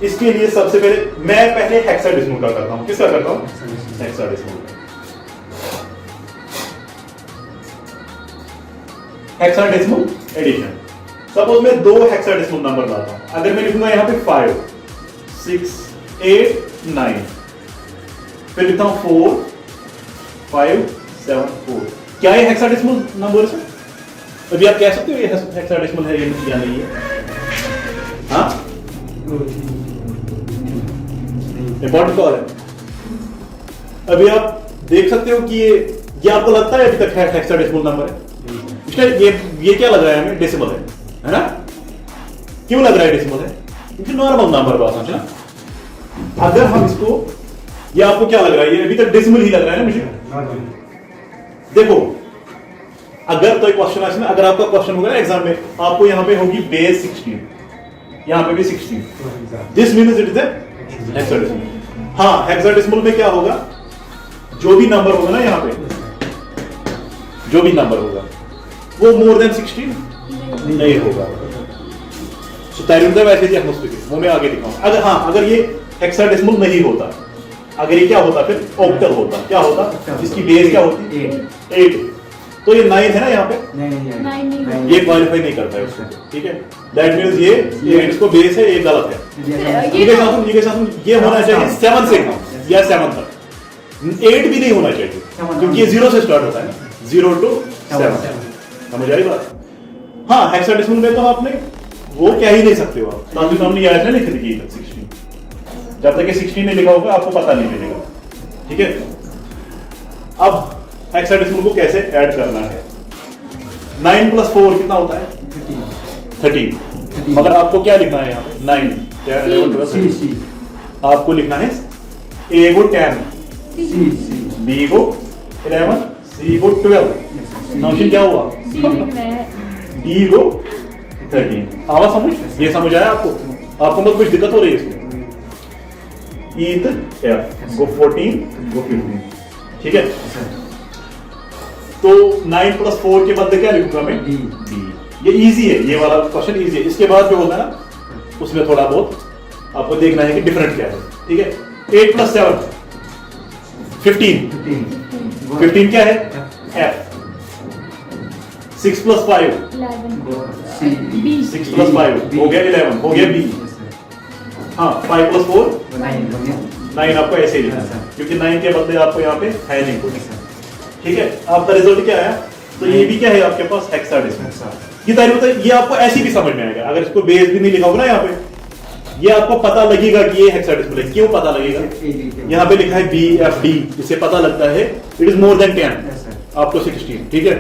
इसके लिए सबसे पहले मैं पहले हेक्साडेसिमल का करता हूं। किसका करता हूं? हेक्साडेसिमल। Hexadecimal addition. सपोज मैं 2 हेक्साडेसिमल नंबर लाता हूं। अगर मैं लिखूंगा यहां पे 5 6 8 9, फिर लिखता हूं 4 5 7 4, क्या ये हेक्साडेसिमल नंबर है? अभी आप कह सकते हो ये हेक्साडेसिमल है या नहीं है? हाँ, इंपॉर्टेंट कॉल है। अभी आप देख सकते हो कि ये आपको लगता है अभी तक हेक्साडेसिमल नंबर है? इसका ये क्या लग रहा है हमें? डेसिमल है ना? क्यों लग रहा है डेसिमल है? क्योंकि नॉर्मल नंबर बात समझना। अगर हम इसको, ये आपको क्या लग रहा है? ये अभी तक डेसिमल ही लग रहा है ना मुझे। देखो, अगर तो एक क्वेश्चन है, अगर आपका क्वेश्चन होगा एग्जाम में, आपको यहां पे होगी बेस 16, यहां पे भी 16, this means it is hexadecimal. हाँ, हेक्साडेसिमल में क्या होगा? जो भी नंबर होगा ना, यहां पे जो भी नंबर होगा वो मोर देन 16 नहीं होगा। वैसे ही वो मैं आगे दिखाऊंगा। अगर हाँ, अगर ये हेक्साडेसिमल नहीं होता, अगर ये क्या होता, फिर ऑक्टल होता। क्या होता? इसकी बेस क्या होती? 8। तो ये 9 है ना यहाँ पे? नहीं, ये क्वालिफाई नहीं करता है उसको। ठीक है, दैट मींस ये इसको बेस है, ये गलत है। ये साथ ये होना चाहिए 7 से या 7 तक, 8 भी नहीं होना चाहिए, क्योंकि ये 0 से स्टार्ट होता है ना, 0 to 7। समझ आई बात? हाँ, हेक्साडेसिमल में तो आपने वो क्या ही नहीं सकते हो आप, ताकि हमने याद नहीं लिख दी 16। जब तक ये 16 नहीं लिखा होगा आपको पता नहीं मिलेगा। ठीक है, अब हेक्साडेसिमल को कैसे ऐड करना है? 9 + 4 कितना होता है? 13। मगर आपको क्या लिखना है यहाँ पे? 9 11 12 13। आपको लिखना है A को 10, B को 11, C को 12। नौशीन क्या हुआ? D को 13। आवाज समझ? ये समझ आया आपको? आपको मतलब कुछ दिक्कत हो रही है इसमें? ईथ F को 14 को 15। ठीक है, तो 9 + 4 के बाद क्या लिखूंगा मैं? D। ये इजी है, ये वाला क्वेश्चन इजी है। इसके बाद जो होगा ना, उसमें थोड़ा बहुत आपको देखना है कि डिफरेंट क्या है। ठीक है, 8 + 7 15। 15 क्या है? F। 6 + 5 6 + 5 हो गया 11, हो गया B। हाँ, 5 + 4 9। आपको ऐसे ही लिखना है, क्योंकि 9 के बदले आपको यहाँ पे है नहीं कुछ। ठीक है, आपका रिजल्ट क्या आया? तो ये भी क्या है आपके पास? हेक्साडेसिमल। ये तारीफ होता है, ये आपको ऐसी भी समझ में आएगा। अगर इसको बेस भी नहीं लिखा होगा ना यहाँ पे, ये आपको पता लगेगा कि ये हेक्साडेसिमल है। क्यों पता लगेगा? यहाँ पे लिखा है BFD, इससे पता लगता है इट इज मोर देन 10 आपको 16। ठीक है,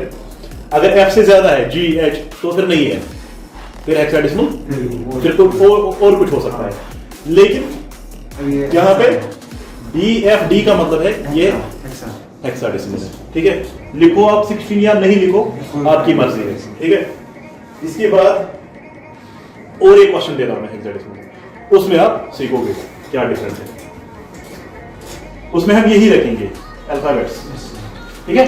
अगर F से ज्यादा है GH तो फिर नहीं है, फिर हेक्साडेसिमल, फिर तो और कुछ हो सकता है। लेकिन यहाँ पे BFD का मतलब है ये हेक्साडेसिमल है। ठीक है, लिखो आप 16 या नहीं लिखो, आपकी मर्जी है। ठीक है, इसके बाद और एक क्वेश्चन दे रहा हूं मैं हेक्साडेसिमल, उसमें आप सीखोगे क्या डिफरेंस है। उसमें हम यही रखेंगे अल्फाबेट्स। ठीक है,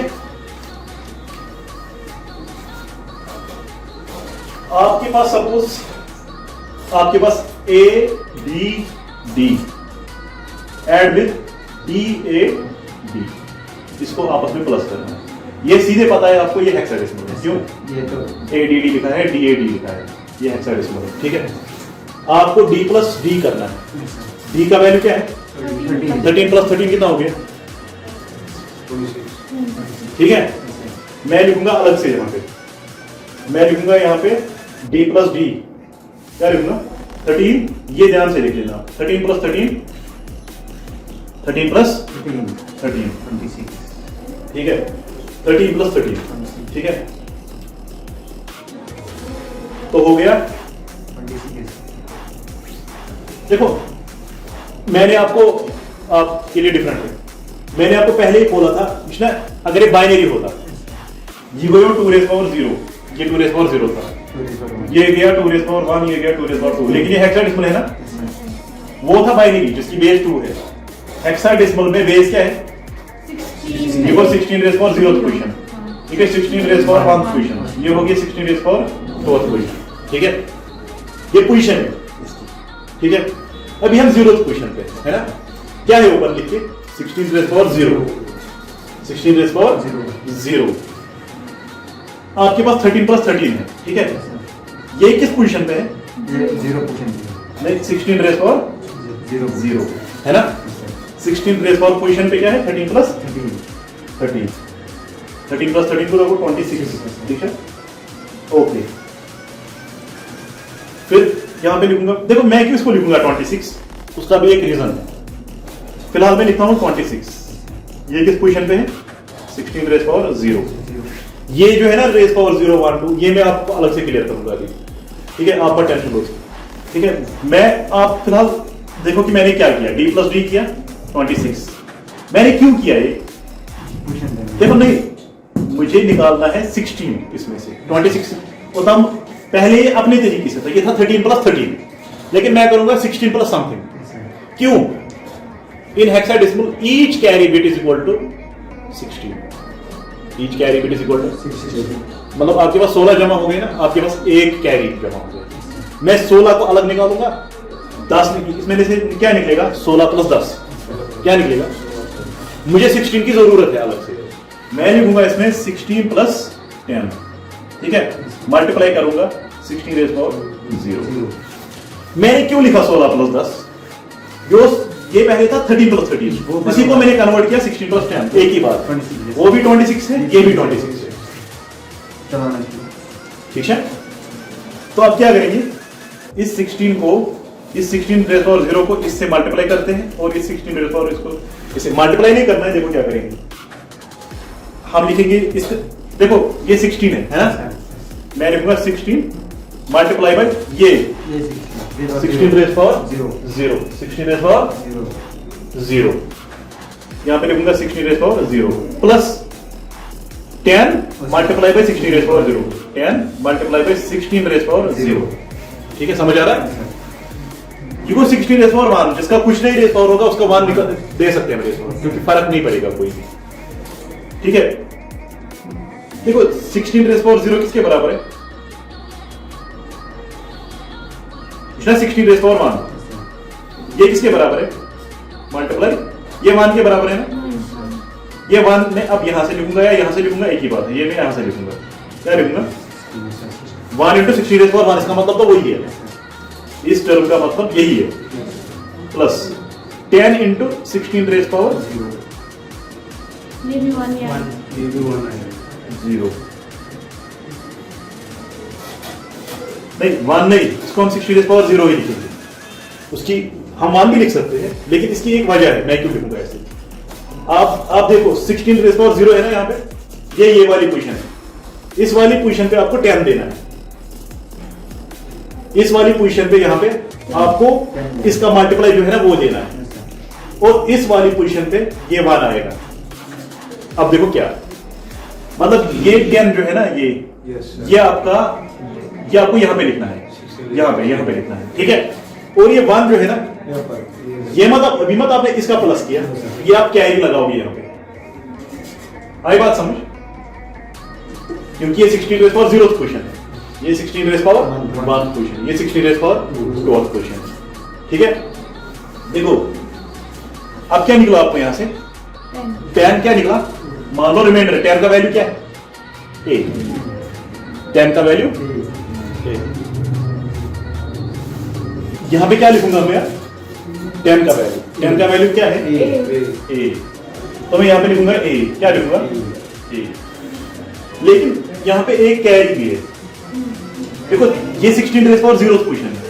आपके पास सपोज आपके पास ABD एड विद DAD, इसको आपस में प्लस करना है। ये सीधे पता है आपको ये हेक्साडेसिमल है। क्यों? ये तो ADD लिखा है, DAD लिखा है, ये हेक्साडेसिमल है। ठीक है, आपको D + D करना है। D का वैल्यू क्या है? 13 + 13 कितना हो गया? ठीक है, मैं लिखूंगा अलग से। यहाँ पे मैं लिखूंगा यहाँ पे D + D, क्या लिखूंगा? 13। ये ध्यान से लिख लेना, 13 + 13 13 + 13 26। ठीक है, 13 + 13। ठीक है, तो हो गया 26। देखो, मैंने आपके लिए डिफरेंट है। मैंने आपको पहले ही बोला था, अगर ये बाइनरी होता, ये गया 2⁻0, ये 2⁻0 था, ये गया 2⁻1, ये गया 2⁻2, लेकिन ये हेक्साडेसिमल है ना, वो था बाइनरी जिसकी बेस 2 है। हेक्साडेसिमल में बेस क्या है? 16⁻0th position. ठीक है, 16⁻1th पोजीशन, ये हो गया 16⁻4th पोजीशन। ठीक है, ये पोजीशन है। ठीक है, अभी हम 0th पोजीशन पे है ना, क्या है ऊपर लिखिए 16 रेज़ पावर 0, 16 रेज़ पावर 0। आपके पास 13 प्लस 13 है, ठीक है। ये किस पोजीशन पे है? ये 0 पोजीशन पे नहीं, 16 रेज़ पावर 0 है ना। 16 रेज़ पावर पोजीशन पे क्या है? 13 प्लस 13, 13 प्लस 13 को रखो 26, ठीक है, ओके। फिर यहां पे लिखूंगा, देखो मैं क्यों इसको लिखूंगा 26, उसका भी एक रीजन है। फिलहाल मैं लिखता हूं 26, ये किस पोजीशन पे है? 16 रेज़ पावर 0। ये जो है ना रेज़ पावर 0 1 2, ये मैं आपको अलग से क्लियर करूंगा अभी, ठीक है, आप पर टेंशन लो, ठीक है। मैं आप फिलहाल देखो कि मैंने क्या किया, d प्लस डी किया 26। मैंने क्यों किया ये? देखो नहीं, मुझे निकालना है 16 इसमें से 26 होता हम पहले अपने तरीके से था, ये था 13 प्लस 13, लेकिन मैं करूंगा 16 प्लस समथिंग। क्यों? In hexadecimal each carry bit is equal to 16, each carry bit is equal to 16, मतलब आपके पास 16 जमा हो गए ना, आपके पास एक कैरी जमा हो गया। मैं 16 को अलग निकालूंगा, 10 इसमें से क्या निकलेगा? 16 प्लस 10 क्या निकलेगा? मुझे 16 की जरूरत है अलग से, मैं लिखूंगा इसमें 16 प्लस 10, ठीक है, मल्टीप्लाई करूंगा 16 रेज़ पावर 0। मैंने क्यों लिखा 16 प्लस 10? जो ये पहले था 13 प्लस 13, उसी को मैंने कन्वर्ट किया 16 प्लस 10, एक ही बात, वो भी 26 है, ये भी 26 है, ठीक है। तो अब क्या करेंगे, इस 16 को, इस 16 रेज़ पावर 0 को इससे मल्टीप्लाई करते हैं, और इस 16 रेज़ पावर इसको इसे मल्टीप्लाई नहीं करना है। देखो क्या करेंगे, हम लिखेंगे इस, देखो ये 16 है ना, मैं लिखूंगा 16 मल्टीप्लाई बाय ये 16 रेज़ पावर 0, 16 रेज़ पावर 0, यहां पे लिखूंगा 16 raise power 0 plus 10 multiply by 16 raise power 0, 10 multiply by 16 raise power 0, ठीक है, समझ आ रहा है? क्योंकि 16 रेज़ पावर 1, जिसका कुछ नहीं रेज़ पावर होगा उसका 1 दे सकते हैं रेज़ पावर, क्योंकि फर्क नहीं पड़ेगा कोई भी, ठीक है। देखो 16 रेज़ पावर 0 किसके बराबर है? 16 रेज़ पावर 1, ये किसके बराबर है? मल्टीप्लाई, ये 1 के बराबर है ना, ये 1 मैं अब यहां से लिखूंगा या यहां से लिखूंगा, एक ही बात है, ये मैं यहां से लिखूंगा, क्या लिखूंगा? 1 इंटू 16 रेज़ पावर 1, इसका मतलब तो वही है, इस टर्म का मतलब यही है, प्लस 10 इंटू 16 रेज़ पावर 0, नहीं 1 नहीं, इसको हम 16 रेज़ पावर 0 ही लिखेंगे, उसकी हम 1 भी लिख सकते हैं, लेकिन इसकी एक वजह है, मैं क्यों लिखूंगा ऐसे। आप देखो 16 रेज़ पावर 0 है ना, यहाँ पे ये वाली पोजीशन है, इस वाली पोजीशन पे आपको 10 देना है, इस वाली पोजीशन पे यहाँ पे आपको इसका मल्टीप्लाई जो है ना वो देना है, और इस वाली पोजीशन पे ये 1 आएगा। अब देखो क्या मतलब, ये 10 जो है ना, ये आपका, ये आपको यहां पे लिखना है, यहां पे लिखना है, ठीक है। और ये 1 जो है ना, ये मतलब अभी मत आपने इसका प्लस किया, ये आप कैरी लगाओगे यहां पे, आई बात समझ? क्योंकि ये 16 रेज़ पावर 0 क्वेश्चन है, ये 16 रेज़ पावर 1 क्वेश्चन, ये 16 रेज़ पावर 2 क्वेश्चन, ठीक है। देखो अब क्या निकला आपको यहां से? 10 क्या निकला? मान लो रिमाइंडर, 10 का वैल्यू क्या है? ए, 10 का वैल्यू ए। यहां पे क्या लिखूंगा मैं यार? 10 का वैल्यू, 10 का वैल्यू क्या है? ए। तो मैं यहां पे लिखूंगा ए, क्या लिखूंगा? ए। लेकिन यहां पे एक कैरी भी है, देखो ये 16 रेज़ पावर 0 क्वेश्चन है,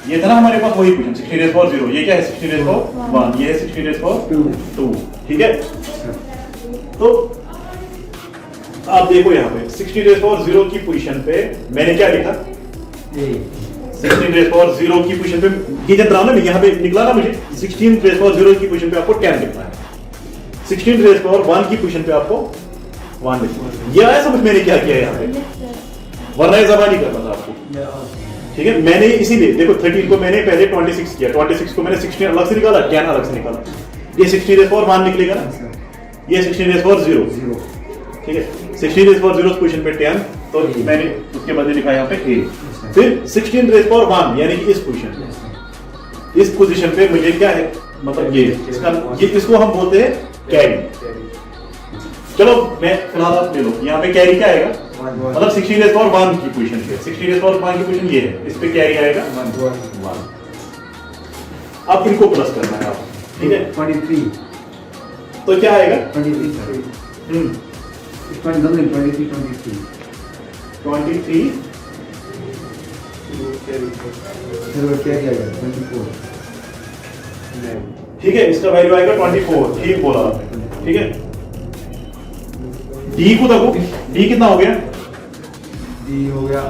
ये था ना हमारे पास वही क्वेश्चन 16 रेज़ पावर 0, ये क्या है? 16 रेज़ पावर 1, ये है 16 रेज़ पावर 2, ठीक है। तो आप देखो यहाँ पे 16 रेज़ पावर 0 की पोजीशन पे मैंने क्या लिखा? 16 रेज़ पावर 0 की पोजीशन पे ये जब ना यहाँ पे निकला ना, मुझे 16 रेज़ पावर 0 की पोजीशन पे आपको 10 लिखना है, 16 रेज़ पावर 1 की पोजीशन पे आपको 1 लिखना है। ये आया समझ मैंने क्या किया यहाँ पे? वरना ये जमा नहीं करना था आपको, ठीक है। मैंने इसीलिए देखो 13 को मैंने पहले 26 किया, 26 को मैंने 16 अलग से निकाला, 10 अलग से निकाला, ये 16 रेज़ पावर 1 निकलेगा ना, ये 16 रेज़ पावर 0, ठीक है। 16 रेज़ पावर 0 पोजीशन पे 10, तो मैंने उसके बदले लिखा यहाँ पे ए, फिर 16 रेज़ पावर 1 यानी कि इस पोजीशन, इस पोजीशन पे मुझे क्या है, मतलब ये इसको हम बोलते हैं कैरी। चलो मैं फिलहाल आप ले लो, यहाँ पे कैरी क्या आएगा, मतलब 16 रेज़ पावर 1 की पोजीशन पे, 16 रेज़ पावर 1 की पोजीशन ये है, इस पे कैरी आएगा 1। अब इनको प्लस करना है आप, ठीक है। 23 तो क्या आएगा 23 कैरी आएगा 24 ठीक है, इसका वैल्यू आएगा 24, ठीक बोला आपने, ठीक है। डी को देखो, डी कितना हो गया, डी हो गया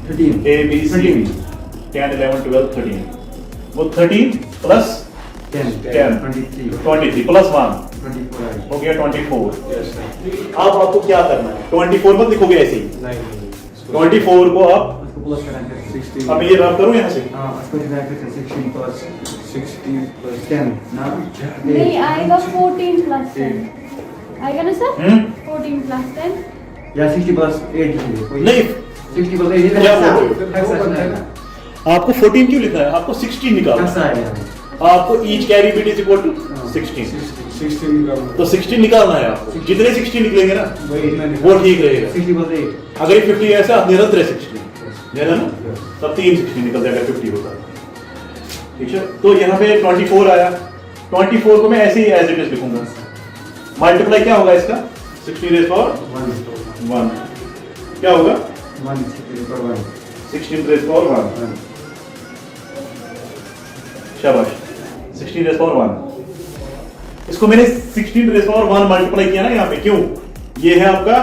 13 ए बी सी 10 11 12 13, वो 13 प्लस 10 23 प्लस 1 24 हो गया 24। अब आपको क्या करना है, 24 मत लिखोगे ऐसे ही, 24 को आप उसको प्लस करना है 16 अब ये रब करूं यहाँ से, हां उसको डिवाइड करके 16 प्लस 10 ना नहीं आएगा 14 प्लस 10 आएगा ना सर, 14 प्लस 10 या 60 प्लस 8 नहीं 60 प्लस 8 क्या बोल रहे है हो? आपको 14 क्यों लिखना है, आपको 16 निकालना कैसा है, है आपको each carry bit is equal to 16, तो 16 निकालना है आपको, जितने 16 निकलेंगे ना वो ठीक रहेगा। 60 प्लस 8 अगर ये 50 ऐसा निरंतर है 16 है ना, तब 3 16 निकल जाएगा 50 होता है, ठीक है। तो यहाँ पे 24 आया, 24 को मैं ऐसे ही एज इट इज लिखूंगा, मल्टीप्लाई क्या होगा इसका 16 रेज़ पावर 1 क्या होगा 16 रेज़ पावर 1 शाबाश 16 रेज़ पावर 1। इसको मैंने 16 रेज़ पावर 1 मल्टीप्लाई किया ना यहाँ पे, क्यों, ये है आपका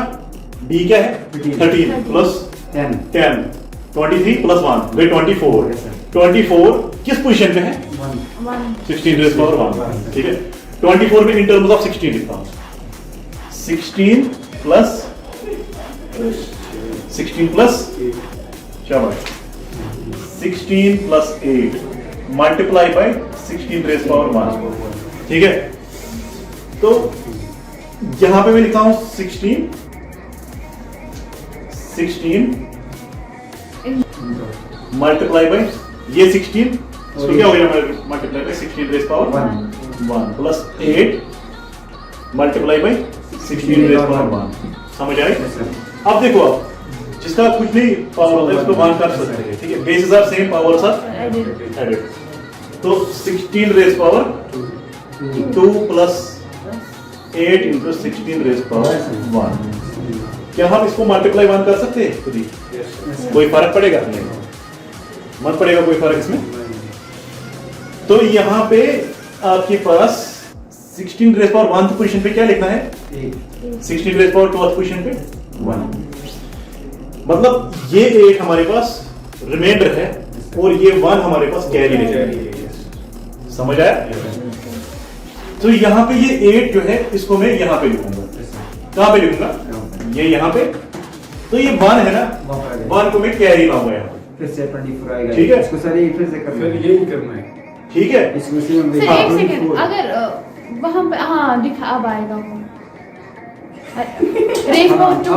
डी क्या है 13 प्लस 10 23 प्लस 1 वे 24 किस पोजीशन पे है 16 रेज़ पावर 1, ठीक है। 24 में इन टर्म्स ऑफ 16 लिखता हूं, 16 प्लस शाबाश 16 plus 8 multiply by 16 raise power 1, ठीक है। तो यहां पे मैं लिखता हूं 16 मल्टीप्लाई बाय ये 16, इसको क्या हो गया multiply by 16 raise power 1 plus 8 multiply by 16 raise power 1, समझ आए। अब देखो, आप जिसका कुछ नहीं पावर होता है उसको 1 कर सकते हैं, ठीक है, basis are same, powers are added. तो 16 raise power 2 plus 8 into 16 raise power 1, क्या हम इसको मल्टीप्लाई 1 कर सकते हैं खुद ही, कोई फर्क पड़ेगा नहीं, मत पड़ेगा कोई फर्क इसमें। तो यहाँ पे आपके पास 16 रेज़ पावर 1 पोजीशन पे क्या लिखना है 16 रेज़ पावर 2 पोजीशन पे 1, मतलब ये 8 हमारे पास रिमाइंडर है और ये 1 हमारे पास कैरी है, समझ आया। तो यहाँ पे ये 8 जो है इसको मैं यहाँ पे लिखूंगा, कहाँ पे लिखूंगा, ये यहाँ पे, तो ये 1 है ना, 1 को मैं कैरी लाऊंगा यहाँ पे, फिर से 24 आएगा, ठीक है। इसको सारे फिर से करना है, यही करना है, ठीक है। इसमें से हम सर एक सेकंड, अगर वहां पे हाँ दिखा अब आएगा वो रेज़ पावर 2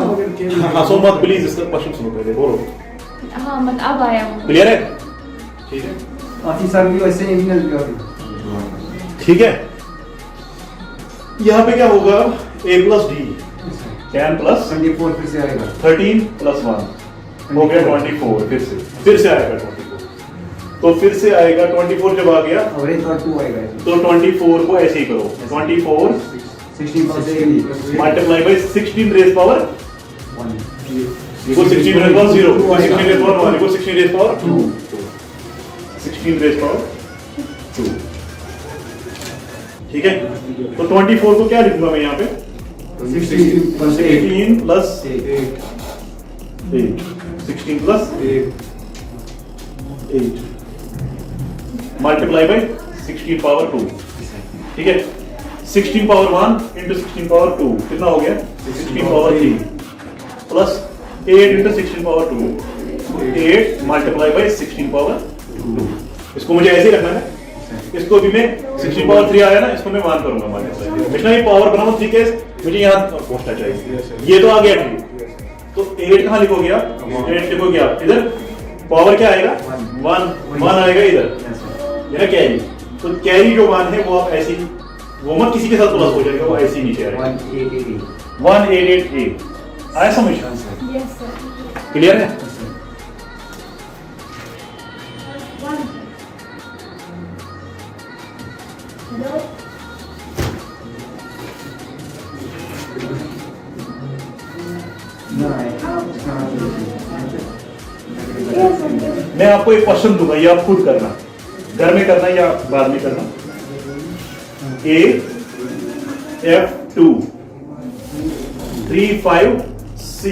हाँ सो मत प्लीज इसका क्वेश्चन सुनो पहले, बोलो हाँ मतलब अब आया वो, क्लियर है, ठीक है, आखिर सर भी वैसे ही मिल गया, ठीक है। यहाँ पे क्या होगा a प्लस डी 10 प्लस 24 फिर से आएगा 13 प्लस 1 हो गया 24, फिर से आएगा 24, तो फिर से आएगा 24 जब आ गया और एक और 2 आएगा, तो 24 को ऐसे ही करो, 24 16 plus 8 multiply by 16 raise power 1 को 16 रेज़ पावर 0 को 16 रेज़ पावर 1 को 16 रेज़ पावर 2 16 रेज़ पावर 2, ठीक है। तो 24 को क्या लिखूंगा मैं यहाँ पे 16 plus 8 18 plus 8 8 16 plus 8 multiply by 16 power 2, ठीक है। 16 पावर 1 इंटू 16 पावर 2 कितना हो गया 16 power 3 plus 8 into 16 power 2 8 multiply by 16 power 2, इसको मुझे ऐसे ही रखना है, इसको भी मैं 16 पावर 3 आया ना, इसको मैं 1 करूंगा मल्टीप्लाई, मुझे ये पावर बनाऊं, ठीक है, मुझे यहाँ पहुंचना चाहिए, ये तो आ गया ठीक, तो 8 कहाँ लिखोगे आप 8 लिखोगे आप इधर, पावर क्या आएगा 1 आएगा इधर, ये ना कैरी, तो कैरी जो मान है वो आप ऐसी, वो मत किसी के साथ प्लस हो जाएगा, वो ऐसे ही नीचे आएगा। 1888 आया समझ? Yes, sir. क्लियर है? One. Hello. Yes, sir. मैं आपको एक क्वेश्चन दूंगा, ये आप खुद करना, घर में करना या बाद में करना। AF2 35C,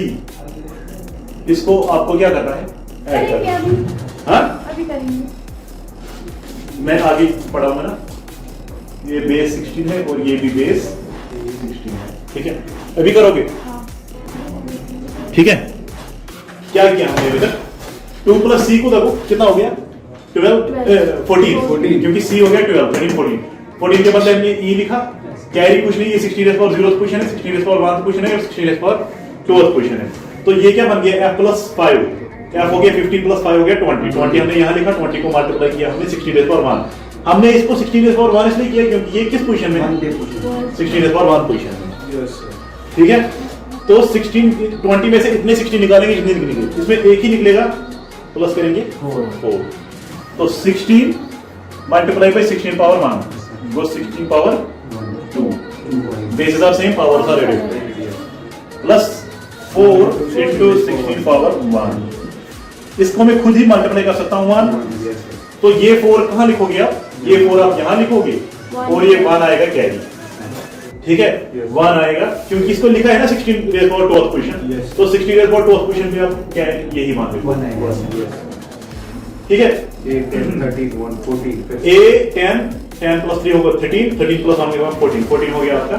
इसको आपको क्या करना है? ऐड करेंगे करना। अभी, हाँ, अभी करेंगे। मैं आगे पढ़ाऊंगा ना। ये बेस 16 है और ये भी बेस 16 है, ठीक है? अभी करोगे, हाँ। ठीक है? क्या किया हमने अभी तक? 2 + C को देखो कितना हो गया? 14, क्योंकि C हो गया 12, 14 के बदले हमने E लिखा, कैरी कुछ नहीं, ये 16 पोजीशन है, 16 पोजीशन है और 16 पोजीशन है। तो ये क्या बन गया? F + 5, F हो गया 15 + 5 हो गया 20 हमने यहाँ लिखा, 20 को मल्टीप्लाई किया हमने 16 हमने इसको 16 इसलिए किया क्योंकि ये किस पोजीशन में है? 16 पोजीशन में, ठीक है? तो 20 में से इतने 16 निकालेंगे जितने निकलेंगे, इसमें एक ही निकलेगा, प्लस करेंगे 4, तो 16 मल्टीप्लाई बाय 16 पावर 1 वो 16 power 2, basis are same, powers are added, plus 4 × 16 power 1। इसको मैं खुद ही मल्टीप्लाई कर सकता हूँ 1, तो ये 4 कहाँ लिखोगे आप? ये 4 आप यहाँ लिखोगे और ये 1 आएगा कैरी, ठीक है? 1 आएगा क्योंकि इसको लिखा है ना 16 पोजीशन, तो 16 पोजीशन में आप क्या है? यही मान लो, ठीक है? A 10 13 1 14 A 10 + 3 होगा 13 + 1 होगा 14 हो गया आपका।